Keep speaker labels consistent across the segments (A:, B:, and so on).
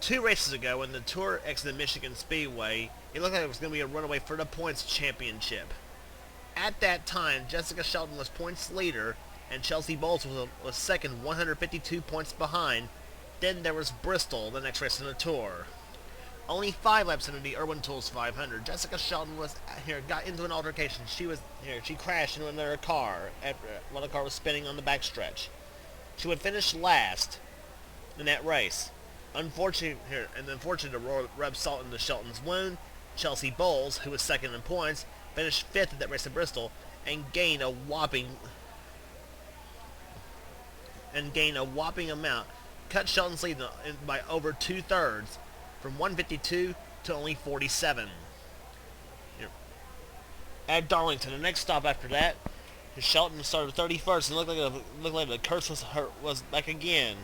A: 2 races ago, when the Tour exited Michigan Speedway, it looked like it was going to be a runaway for the points championship. At that time, Jessica Shelton was points leader, and Chelsea Bowles was second, 152 points behind. Then there was Bristol, the next race in the Tour. Only 5 laps into the Irwin Tools 500, Jessica Shelton got into an altercation. She crashed into another car while the car was spinning on the backstretch. She would finish last in that race. Unfortunately to rub salt into Shelton's wound, Chelsea Bowles, who was second in points, finished 5th at that race at Bristol and gained a whopping amount. Cut Shelton's lead by over 2/3, from 152 to only 47. At Darlington, the next stop after that, Shelton started 31st, and looked like the curse was back again.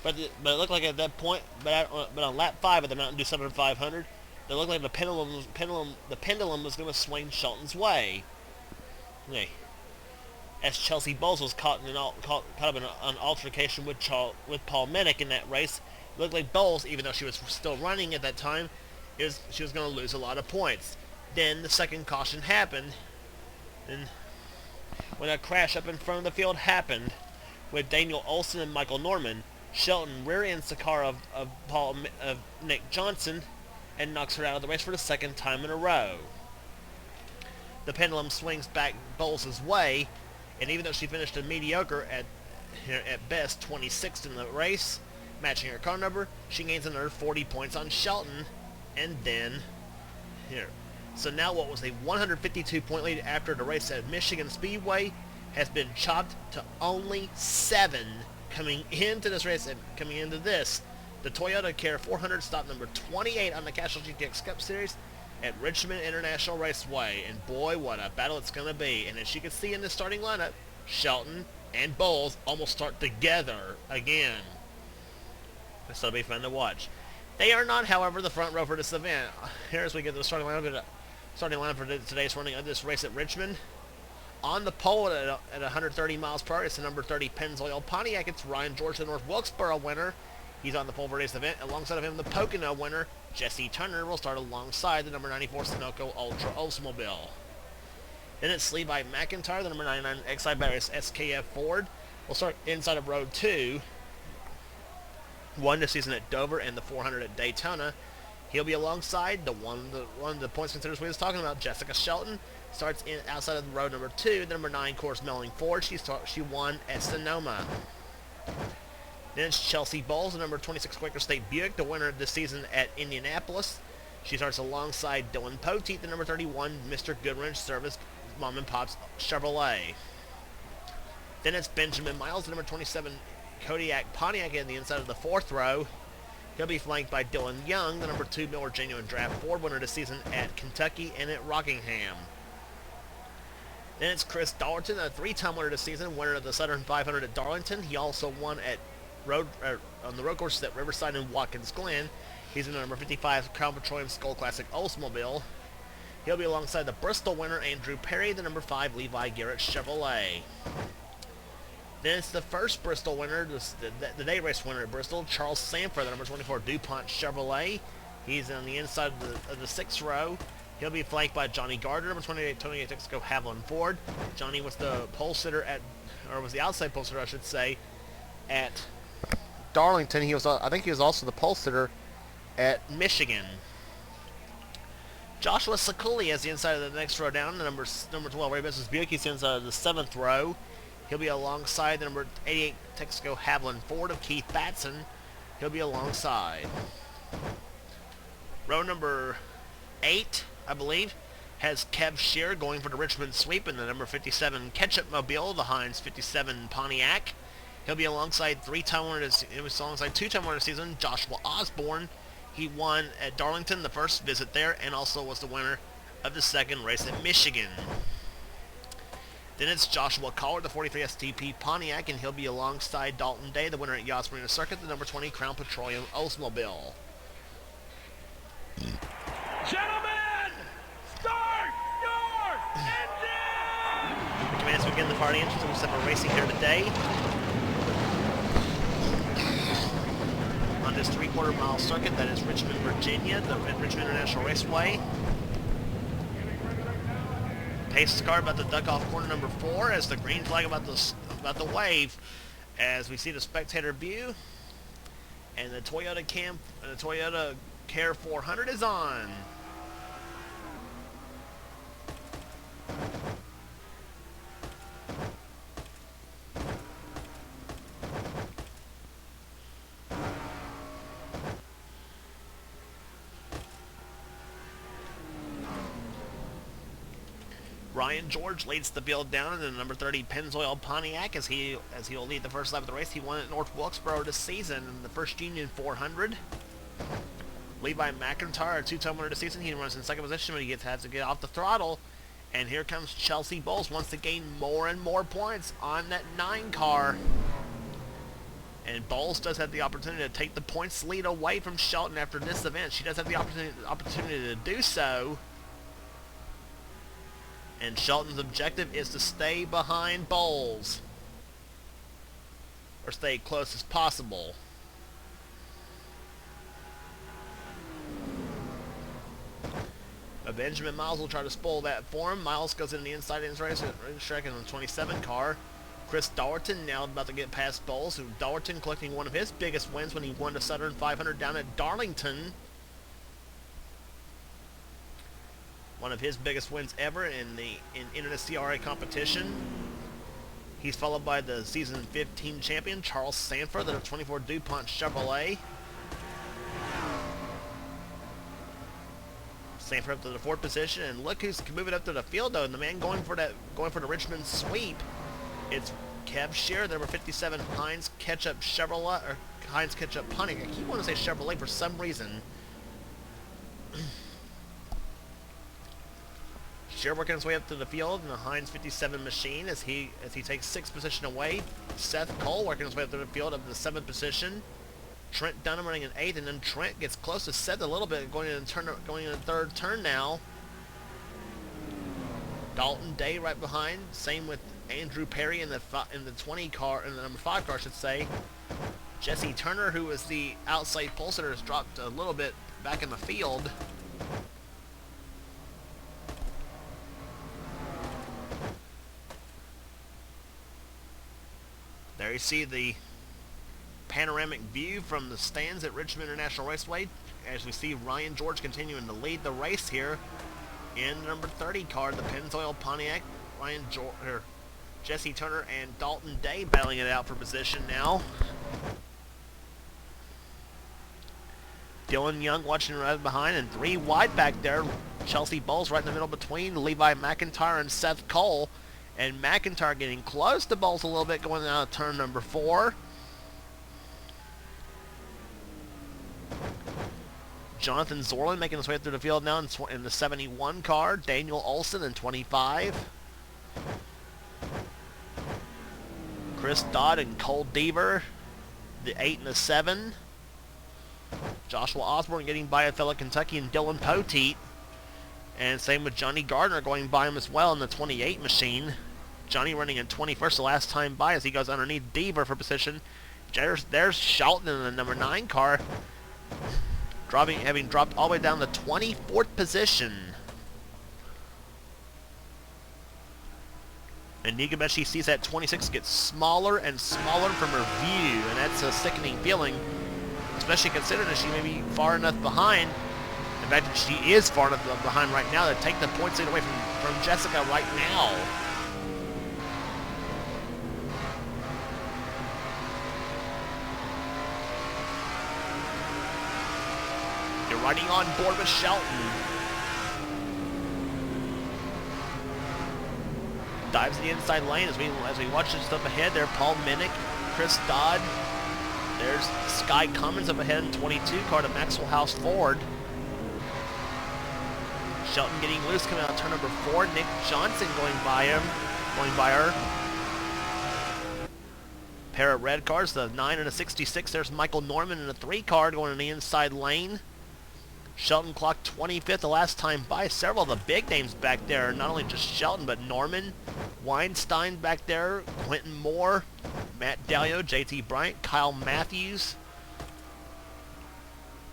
A: But it looked like at that point, but on lap 5 of the Mountain Dew 500, it looked like the pendulum was going to swing Shelton's way. Okay. As Chelsea Bowles was caught up in an altercation with Paul Mennick in that race, it looked like Bowles, even though she was still running at that time, she was going to lose a lot of points. Then the second caution happened, and when a crash up in front of the field happened with Daniel Olson and Michael Norman, Shelton rear-ends the car of Nick Johnson and knocks her out of the race for the second time in a row. The pendulum swings back Bowles' way, and even though she finished a mediocre at best 26th in the race, matching her car number, she gains another 40 points on Shelton, and then So now what was a 152-point lead after the race at Michigan Speedway has been chopped to only 7 coming into this race and coming into this. The Toyota Care 400 stop number 28 on the Castrol GTX Cup Series at Richmond International Raceway. And boy, what a battle it's going to be. And as you can see in the starting lineup, Shelton and Bowles almost start together again. So it'll be fun to watch. They are not, however, the front row for this event. Here as we get to the starting lineup for today's running of this race at Richmond. On the pole at 130 miles per hour, it's the number 30 Pennzoil Pontiac. It's Ryan George, the North Wilkesboro winner. He's on the pole for today's event. Alongside of him, the Pocono winner, Jesse Turner, will start alongside the number 94 Sunoco Ultra Oldsmobile. Then it's Levi McIntyre, the number 99 XI Batteries SKF Ford, will start inside of row 2. Won this season at Dover and the 400 at Daytona. He'll be alongside one of the points considerers we was talking about, Jessica Shelton. Starts outside of the row number 2, the number 9 Coors Melling Ford. She won at Sonoma. Then it's Chelsea Bowles, the number 26 Quaker State Buick, the winner this season at Indianapolis. She starts alongside Dylan Poteet, the number 31 Mr. Goodwrench Service Mom and Pop's Chevrolet. Then it's Benjamin Miles, the number 27 Kodiak Pontiac in the inside of the 4th row. He'll be flanked by Dylan Young, the number 2 Miller Genuine Draft Ford winner this season at Kentucky and at Rockingham. Then it's Chris Darlington, a 3-time winner this season, winner of the Southern 500 at Darlington. He also won on the road courses at Riverside and Watkins Glen. He's in the number 55 Crown Petroleum Skull Classic Oldsmobile. He'll be alongside the Bristol winner Andrew Perry, the number 5 Levi Garrett Chevrolet. Then it's the first Bristol winner, the day race winner at Bristol, Charles Sanford, the number 24 DuPont Chevrolet. He's on the inside of the 6th row. He'll be flanked by Johnny Gardner, number 28 Texaco Haviland Ford. Johnny was the pole sitter was the outside pole sitter, I should say, at Darlington. I think he was also the pole sitter at Michigan. Joshua Sakuli has the inside of the next row down, the number 12 Ray Business Buick. He's inside of the 7th row. He'll be alongside the number 88 Texaco Haviland Ford of Keith Batson. He'll be alongside. Row number 8, I believe, has Kev Shear going for the Richmond sweep in the number 57 Ketchup Mobile, the Heinz 57 Pontiac. He'll be alongside 2-time winner this season, Joshua Osborne. He won at Darlington the first visit there and also was the winner of the second race at Michigan. Then it's Joshua Collar, the 43 STP Pontiac, and he'll be alongside Dalton Day, the winner at Yas Marina Circuit, the number 20 Crown Petroleum Oldsmobile.
B: Gentlemen, start your engine!
A: Commands begin the party engines, and we'll have a racing here today. On on this 3/4 mile circuit that is Richmond, Virginia, the Richmond International Raceway. Pace car about to duck off corner number 4 as the green flag about to wave, as we see the spectator view, and the Toyota Care 400 is on. Ryan George leads the field down in the number 30 Pennzoil Pontiac as he will lead the first lap of the race. He won at North Wilkesboro this season in the First Union 400. Levi McIntyre, a two-time winner this season. He runs in second position, but he has to get off the throttle. And here comes Chelsea Bowles, wants to gain more and more points on that 9 car. And Bowles does have the opportunity to take the points lead away from Shelton after this event. She does have the opportunity to do so. And Shelton's objective is to stay behind Bowles, or stay close as possible. Benjamin Miles will try to spoil that for him. Miles goes in the inside race track in the 27 car. Chris Daugherty now about to get past Bowles, who Daugherty collecting one of his biggest wins when he won the Southern 500 down at Darlington. One of his biggest wins ever in NNSCRA competition. He's followed by the season 15 champion Charles Sanford, the 24 DuPont Chevrolet. Sanford up to the 4th position, and look who's moving up to the field though. And the man going for the Richmond sweep, it's Kev Shearer, number 57 Heinz Ketchup Chevrolet, or Heinz Ketchup Pontiac. I keep wanting to say Chevrolet for some reason. Shearer working his way up to the field in the Heinz 57 machine as he takes 6th position away. Seth Cole working his way up to the field up to the 7th position. Trent Dunham running in 8th, and then Trent gets close to Seth a little bit, going in the 3rd turn now. Dalton Day right behind. Same with Andrew Perry in the 20 car, in the number 5 car, I should say. Jesse Turner, who is the outside pole sitter, has dropped a little bit back in the field. There you see the panoramic view from the stands at Richmond International Raceway as we see Ryan George continuing to lead the race here in the number 30 car, the Pennzoil Pontiac. Jesse Turner and Dalton Day battling it out for position now. Dylan Young watching right behind, and 3 wide back there. Chelsea Bowles right in the middle between Levi McIntyre and Seth Cole. And McIntyre getting close to Bowles a little bit going out of turn number 4. Jonathan Zorlin making his way through the field now in the 71 car. Daniel Olson in 25. Chris Dodd and Cole Deaver, the 8 and the 7. Joshua Osborne getting by a fellow Kentuckian Dylan Poteet. And same with Johnny Gardner going by him as well in the 28 machine. Johnny running in 21st the last time by as he goes underneath Deaver for position. There's Shelton in the number 9 car, having dropped all the way down to 24th position. And Nigameshi sees that 26 get smaller and smaller from her view, and that's a sickening feeling, especially considering that she may be far enough behind. In fact, she is far enough behind right now to take the points lead away from Jessica right now. You're riding on board with Shelton. Dives in the inside lane as we watch this up ahead. There, Paul Minnick, Chris Dodd. There's Sky Cummins up ahead in 22 car to Maxwell House Ford. Shelton getting loose, coming out of turn number 4. Nick Johnson going by her. Pair of red cars, the 9 and a 66. There's Michael Norman in a 3 car going in the inside lane. Shelton clocked 25th the last time by. Several of the big names back there, not only just Shelton, but Norman, Weinstein back there, Quentin Moore, Matt Dalio, JT Bryant, Kyle Matthews.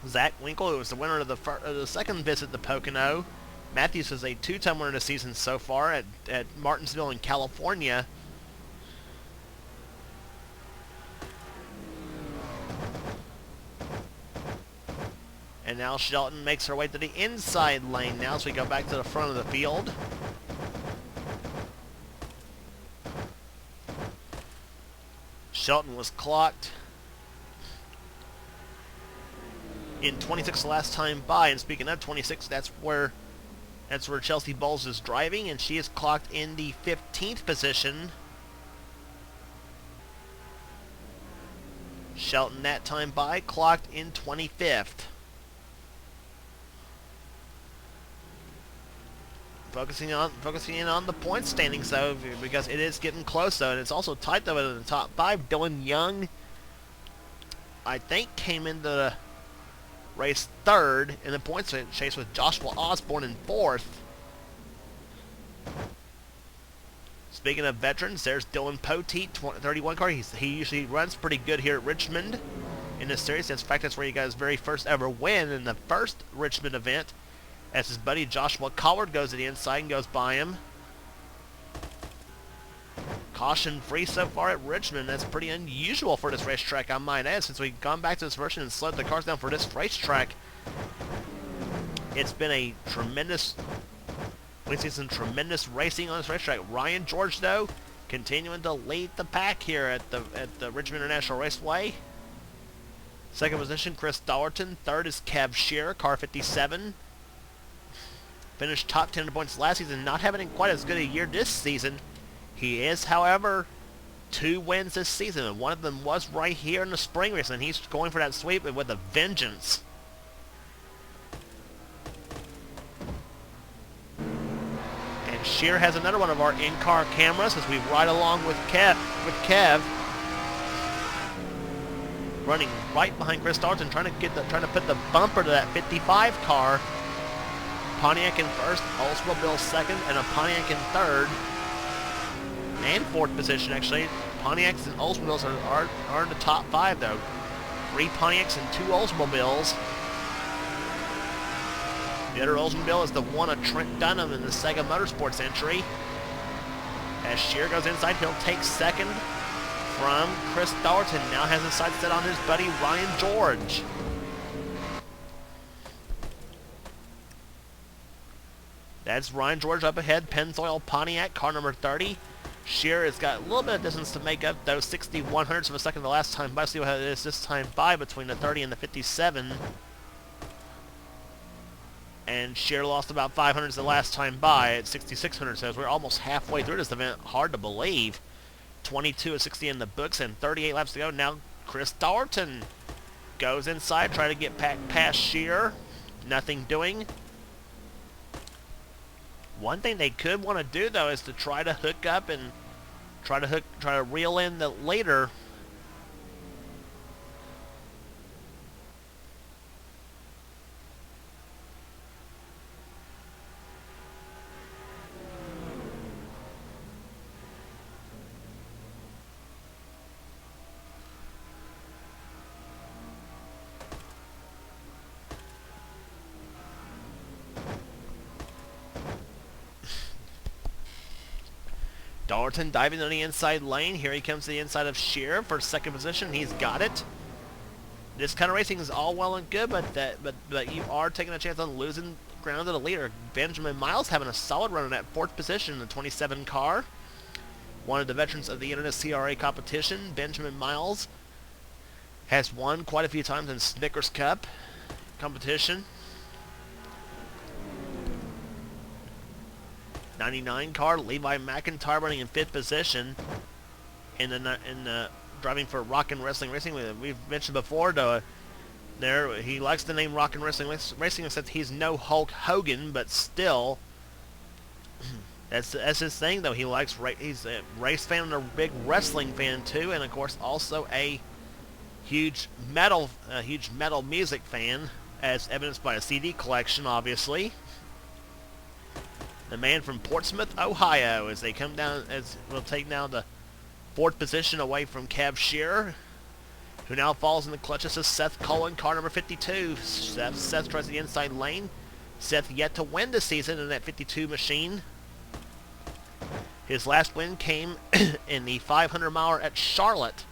A: Zach Winkle, who was the winner of the second visit to Pocono. Matthews is a two-time winner of the season so far at Martinsville in California. And now Shelton makes her way to the inside lane now as we go back to the front of the field. Shelton was clocked in 26 last time by, and speaking of 26, that's where Chelsea Bowles is driving, and she is clocked in the 15th position. Shelton that time by clocked in 25th. Focusing in on the point standings though, because it is getting close though, and it's also tight though in the top 5. Dylan Young, I think, came into the race 3rd in the points chase with Joshua Osborne in 4th. Speaking of veterans, there's Dylan Poteet, 31 car. He usually runs pretty good here at Richmond in this series. In fact, that's where he got his very first ever win in the first Richmond event, as his buddy Joshua Collard goes to the inside and goes by him. Caution free so far at Richmond. That's pretty unusual for this racetrack, I might add, since we've gone back to this version and slowed the cars down for this racetrack. It's been a tremendous... We've seen some tremendous racing on this racetrack. Ryan George, though, continuing to lead the pack here at the Richmond International Raceway. Second position, Chris Dollerton. Third is Kev Shearer, car 57. Finished top 10 points last season, not having quite as good a year this season. He is, however, 2 wins this season, and one of them was right here in the spring race, and he's going for that sweep with a vengeance. And Shearer has another one of our in-car cameras as we ride along with Kev, running right behind Chris Darton, trying to put the bumper to that 55 car. Pontiac in first, Oldsmobile second, and a Pontiac in third. And 4th position, actually. Pontiacs and Oldsmobiles are in the top 5, though. 3 Pontiacs and 2 Oldsmobiles. The other Oldsmobile is the one of Trent Dunham in the Sega Motorsports entry. As Shearer goes inside, he'll take second from Chris Dollerton. Now has his sights set on his buddy Ryan George. That's Ryan George up ahead, Pennzoil Pontiac, car number 30. Shearer has got a little bit of distance to make up those 6100ths of a second the last time by. See what it is this time by between the 30 and the 57. And Shearer lost about 500ths the last time by at 6600, so we're almost halfway through this event. Hard to believe. 22 of 60 in the books and 38 laps to go. Now Chris Dollerton goes inside, try to get past Shearer. Nothing doing. One thing they could want to do, though, is to try to hook up and try to reel in the leader. Dollerton diving on the inside lane. Here he comes to the inside of Shearer for second position. He's got it. This kind of racing is all well and good, but you are taking a chance on losing ground to the leader. Benjamin Miles having a solid run in that 4th position in the 27 car. One of the veterans of the NNSCRA competition. Benjamin Miles has won quite a few times in Snickers Cup competition. 99 car, Levi McIntyre running in 5th position in the driving for Rockin' Wrestling Racing. We've mentioned before, though, he likes the name Rockin' Wrestling Racing, except he's no Hulk Hogan, but still, that's his thing, though. He's a race fan and a big wrestling fan too, and of course also a huge metal music fan, as evidenced by a CD collection, obviously. The man from Portsmouth, Ohio, as they come down, as we'll take now the 4th position away from Kev Shearer, Who now falls in the clutches of Seth Cullen, car number 52. Seth tries the inside lane. Seth yet to win this season in that 52 machine. His last win came in the 500-miler at Charlotte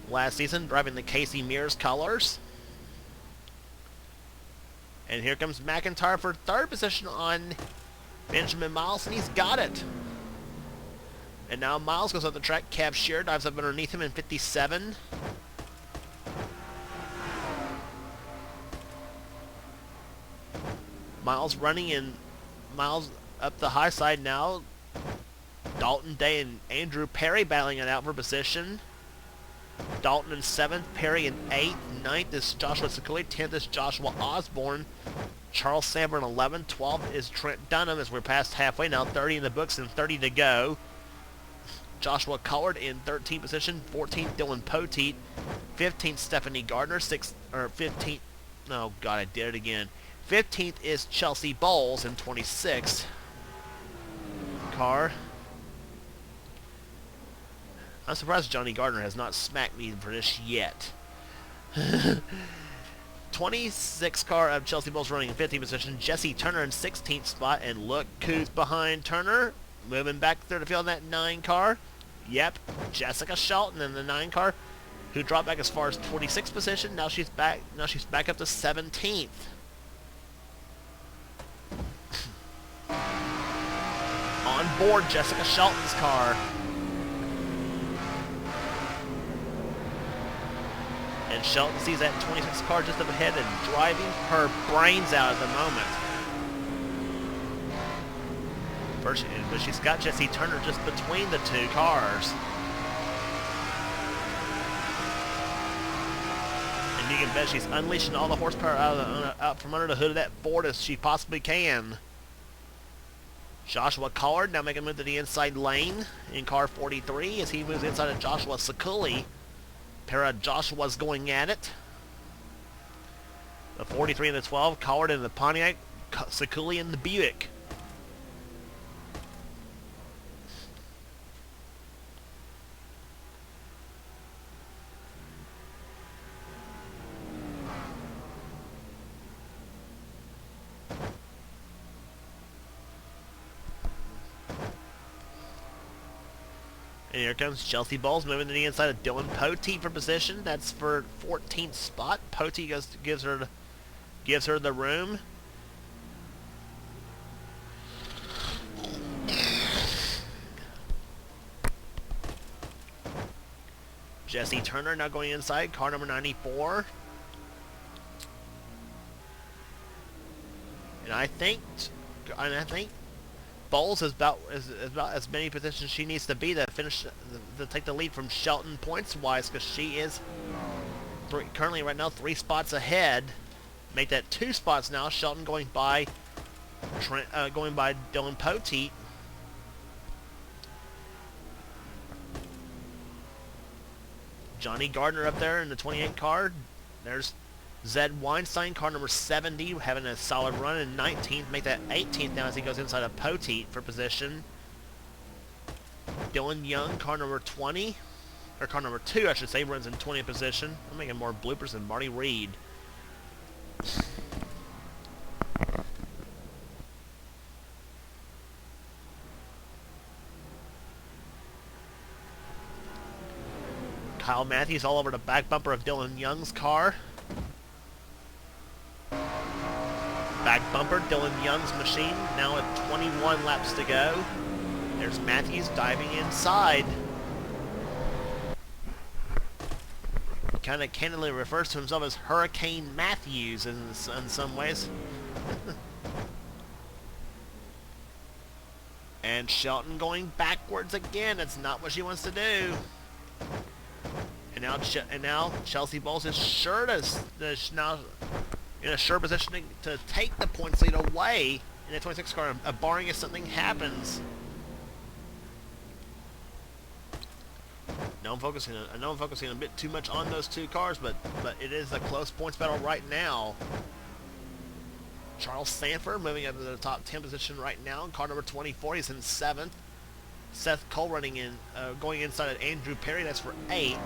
A: last season, driving the Casey Mears colors. And here comes McIntyre for third position on Benjamin Miles, and he's got it. And now Miles goes up the track. Cav Shear dives up underneath him in 57. Miles running in. Miles up the high side now. Dalton Day and Andrew Perry battling it out for position. Dalton in 7th, Perry in 8th, 9th is Joshua Sakuli, 10th is Joshua Osborne, Charles Samber in 11th, 12th is Trent Dunham as we're past halfway now, 30 in the books and 30 to go. Joshua Collard in 13th position, 14th Dylan Poteet, 15th Stephanie Gardner, 15th, oh god I did it again, 15th is Chelsea Bowles in 26th car. I'm surprised Johnny Gardner has not smacked me for this yet. 26 car of Chelsea Bowles running in 15th position. Jesse Turner in 16th spot. And look who's behind Turner. Moving back through the field in that 9 car. Yep, Jessica Shelton in the 9 car, who dropped back as far as 26th position. Now she's back up to 17th. On board Jessica Shelton's car. And Shelton sees that 26 car just up ahead and driving her brains out at the moment. First, but she's got Jesse Turner just between the 2 cars. And you can bet she's unleashing all the horsepower out from under the hood of that Ford as she possibly can. Joshua Collard now making a move to the inside lane in car 43 as he moves inside of Joshua Sakuli. Pair of Joshua's going at it. The 43 and the 12, Collard in the Pontiac, Sakuli in the Buick. And here comes Chelsea Bowles moving to the inside of Dylan Poteet for position. That's for 14th spot. Poteet gives her the room. Jesse Turner now going inside, car number 94. And I think Bowles is about as many positions she needs to be to finish to take the lead from Shelton points wise, because she is currently right now 3 spots ahead. Make that 2 spots now. Shelton going by Dylan Poteet. Johnny Gardner up there in the 28 car. There's Zed Weinstein, car number 70, having a solid run in 19th. Make that 18th now as he goes inside of Poteet for position. Dylan Young, car number 20, or car number 2, I should say, runs in 20th position. I'm making more bloopers than Marty Reed. Kyle Matthews all over the back bumper of Dylan Young's car. Back bumper, Dylan Young's machine, now at 21 laps to go. There's Matthews diving inside. Kind of candidly refers to himself as Hurricane Matthews in some ways. And Shelton going backwards again. That's not what she wants to do. And now Chelsea Bowles is sure now in a sure position to take the points lead away in the 26 car, barring if something happens. I know I'm focusing a bit too much on those 2 cars, but it is a close points battle right now. Charles Sanford moving up to the top 10 position right now. Car number 24, he's in 7th. Seth Cole running in, going inside of Andrew Perry, that's for 8th.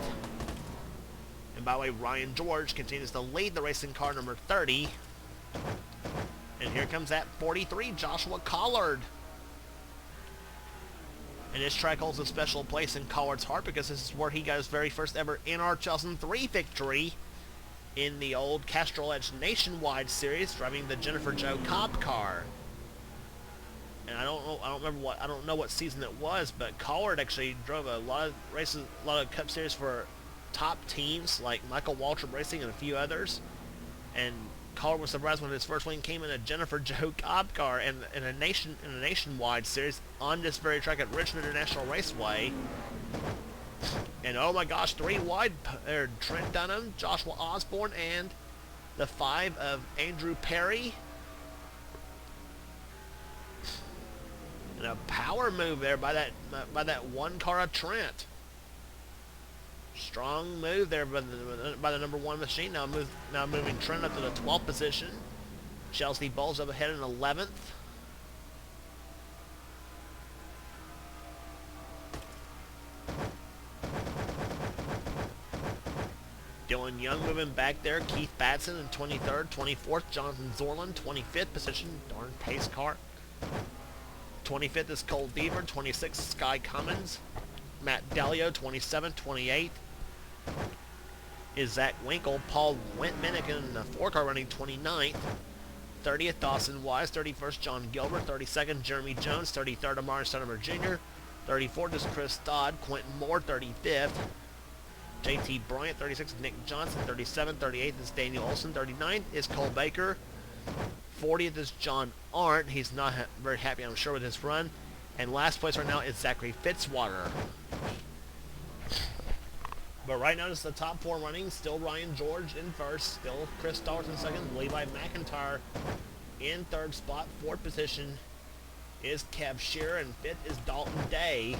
A: And And by the way, Ryan George continues to lead the racing car number 30. And here comes that 43, Joshua Collard. And this track holds a special place in Collard's heart because this is where he got his very first ever NR 2003 victory in the old Castrol Edge Nationwide Series, driving the Jennifer Jo Cobb car. And I don't know what season it was, but Collard actually drove a lot of races, a lot of Cup Series for top teams like Michael Waltrip Racing and a few others. And Collard was surprised when his first win came in a Jennifer Jo Cobb car in a nationwide series on this very track at Richmond International Raceway. And oh my gosh, 3 wide there, Trent Dunham, Joshua Osborne, and the 5 of Andrew Perry. And a power move there by that one car of Trent. Strong move there by the number 1 machine. Now moving Trent up to the 12th position. Chelsea Bowles up ahead in 11th. Dylan Young moving back there. Keith Batson in 23rd. 24th, Jonathan Zorlin, 25th position. Darn pace car. 25th is Cole Beaver. 26th, Sky Cummins. Matt Delio, 27th. 28th is Zach Winkle. Paul Minnick in the 4-car running 29th. 30th, Dawson Wise. 31st, John Gilbert. 32nd, Jeremy Jones. 33rd, Amari Stoudemire Jr. 34th is Chris Dodd. Quentin Moore, 35th. JT Bryant, 36th, Nick Johnson. 37th, 38th is Daniel Olson. 39th is Cole Baker. 40th is John Arndt. He's not very happy, I'm sure, with his run. And last place right now is Zachary Fitzwater. But right now, it's the top 4 running. Still Ryan George in first. Still Chris Stallworth in second. Levi McIntyre in 3rd spot. 4th position is Kev Shearer. And 5th is Dalton Day.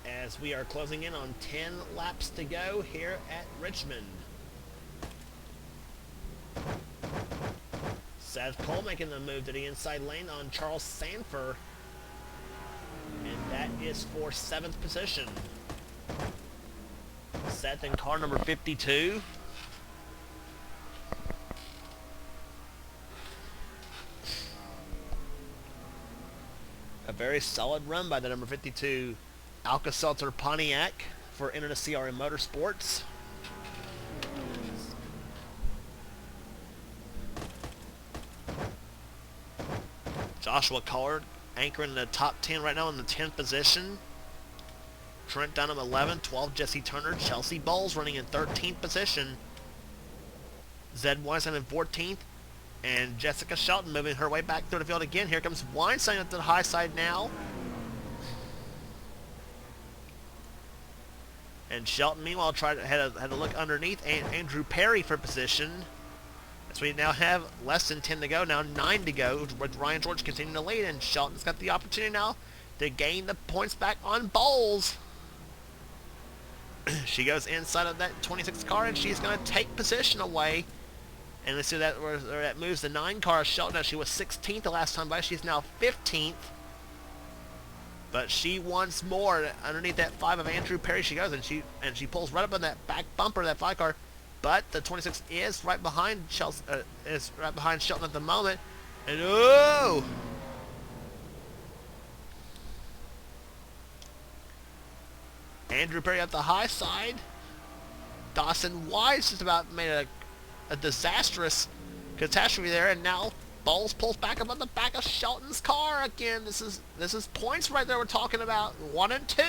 A: As we are closing in on 10 laps to go here at Richmond. Seth Cole making the move to the inside lane on Charles Sanford. And that is for 7th position. Seth in car number 52. A very solid run by the number 52 Alka-Seltzer Pontiac for NNSCRA Motorsports. Joshua Collard anchoring in the top 10 right now in the 10th position. Trent Dunham 11th, 12th Jesse Turner, Chelsea Bowles running in 13th position. Zed Weinstein in 14th, and Jessica Shelton moving her way back through the field again. Here comes Weinstein up to the high side now. And Shelton, meanwhile, had to look underneath Andrew Perry for position. So we now have less than 10 to go, now 9 to go, with Ryan George continuing to lead, and Shelton's got the opportunity now to gain the points back on Bowles. She goes inside of that 26 car, and she's going to take position away. And let's see that where that moves the 9 car. Shelton, she was 16th the last time by. She's now 15th. But she wants more. Underneath that 5 of Andrew Perry she goes, and she pulls right up on that back bumper of that 5 car. But the 26 is right behind Shelton at the moment. And oh! Andrew Perry at the high side. Dawson Wise just about made a disastrous catastrophe there, and now Bowles pulls back up on the back of Shelton's car again. This is points right there we're talking about. 1 and 2.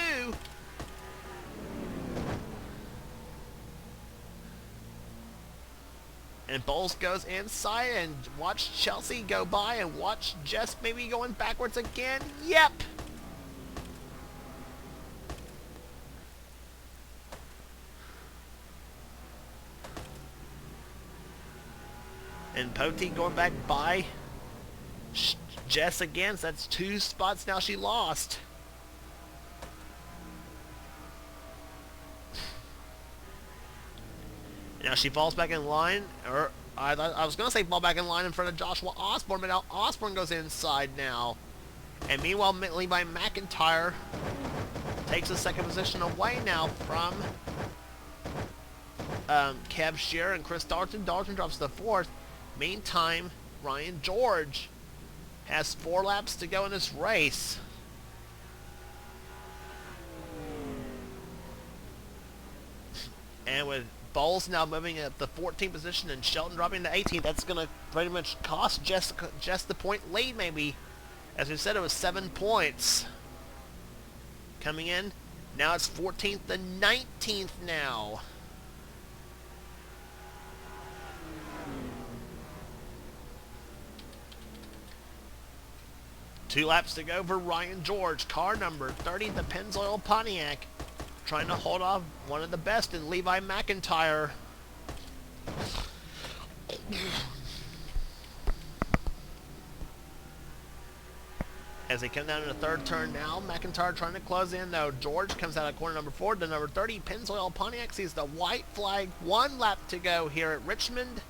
A: And Bowles goes inside, and watch Chelsea go by, and watch Jess maybe going backwards again. Yep. And Poteet going back by Jess again. So that's 2 spots now she lost. Now she falls back in line, or I was going to say fall back in line in front of Joshua Osborne, but now Osborne goes inside now. And meanwhile, Levi McIntyre takes the 2nd position away now from Kev Shearer and Chris Dalton. Dalton drops to 4th. Meantime, Ryan George has 4 laps to go in this race. And with Bowles now moving up the 14th position and Shelton dropping to 18th, that's going to pretty much cost just the point lead, maybe. As we said, it was 7 points coming in. Now it's 14th to 19th now. Two laps to go for Ryan George. Car number 30, the Pennzoil Pontiac, trying to hold off one of the best in Levi McIntyre. As they come down to the 3rd turn now, McIntyre trying to close in, though. George comes out of corner number 4. The number 30, Pennzoil Pontiac, sees the white flag. 1 lap to go here at Richmond.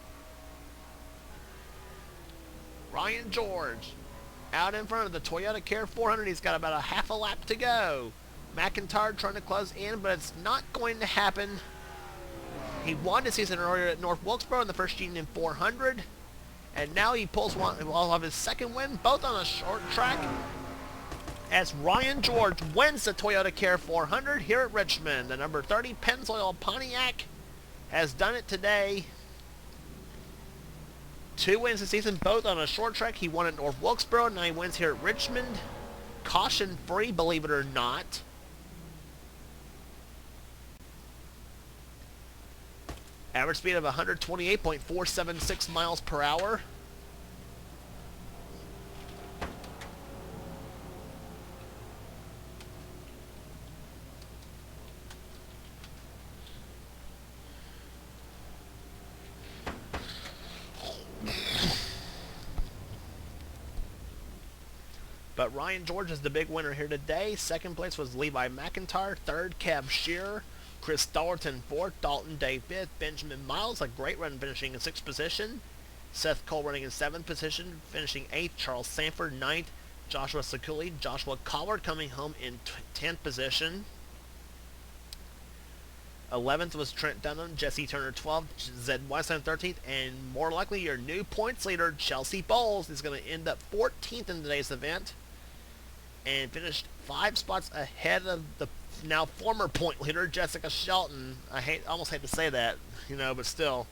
A: Ryan George out in front of the Toyota Care 400. He's got about a half a lap to go. McIntyre trying to close in, but it's not going to happen. He won the season earlier at North Wilkesboro in the first Union 400. And now he pulls one of his second win, both on a short track, as Ryan George wins the Toyota Care 400 here at Richmond. The number 30 Pennzoil Pontiac has done it today. 2 wins this season, both on a short track. He won at North Wilkesboro, now he wins here at Richmond. Caution free, believe it or not. Average speed of 128.476 miles per hour. But Ryan George is the big winner here today. Second place was Levi McIntyre. Third, Kev Shearer. Chris Dalton 4th. Dalton Day 5th. Benjamin Miles, a great run, finishing in 6th position. Seth Cole running in 7th position, finishing 8th. Charles Sanford 9th. Joshua Sakuli. Joshua Collard coming home in 10th position. 11th was Trent Dunham. Jesse Turner 12th. Zed Weisheim 13th. And more likely your new points leader, Chelsea Bowles, is going to end up 14th in today's event. And finished 5 spots ahead of the now former point leader, Jessica Shelton. I almost hate to say that, but still.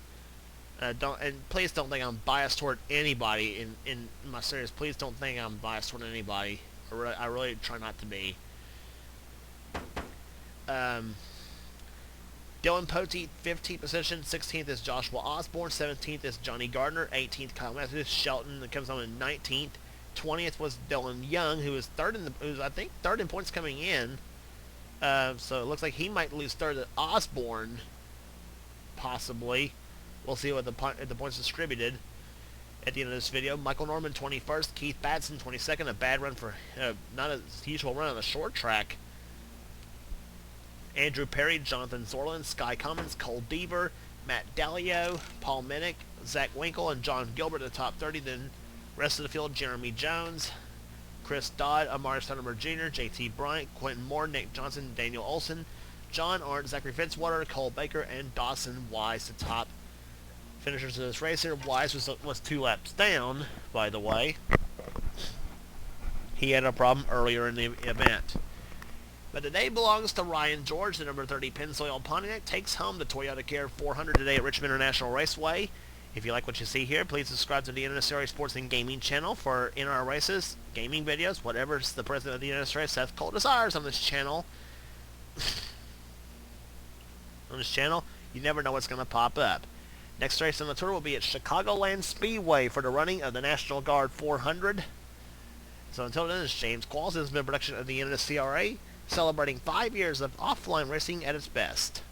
A: Please don't think I'm biased toward anybody in my series. Please don't think I'm biased toward anybody. I really try not to be. Dylan Poteet, 15th position. 16th is Joshua Osborne. 17th is Johnny Gardner. 18th, Kyle Matthews. Shelton that comes on in 19th. 20th was Dylan Young, who was third in points coming in. So it looks like he might lose third to Osborne, possibly. We'll see what the points distributed at the end of this video. Michael Norman 21st, Keith Batson 22nd. A bad run for not a usual run on a short track. Andrew Perry, Jonathan Zorlin, Sky Commons, Cole Deaver, Matt Dalio, Paul Minnick, Zach Winkle, and John Gilbert at the top 30. Then rest of the field, Jeremy Jones, Chris Dodd, Amari Stoudemire Jr., JT Bryant, Quentin Moore, Nick Johnson, Daniel Olson, John Arndt, Zachary Fitzwater, Cole Baker, and Dawson Wise, the top finishers of this race here. Wise was 2 laps down, by the way. He had a problem earlier in the event. But the day belongs to Ryan George. The number 30 Pennzoil Pontiac takes home the Toyota Care 400 today at Richmond International Raceway. If you like what you see here, please subscribe to the NNSCRA Sports and Gaming channel for in-our races, gaming videos, whatever the president of the NNSCRA, Seth Cole, desires on this channel. You never know what's going to pop up. Next race on the tour will be at Chicagoland Speedway for the running of the National Guard 400. So until then, this is James Qualls. This has been a production of the NNSCRA, celebrating 5 years of offline racing at its best.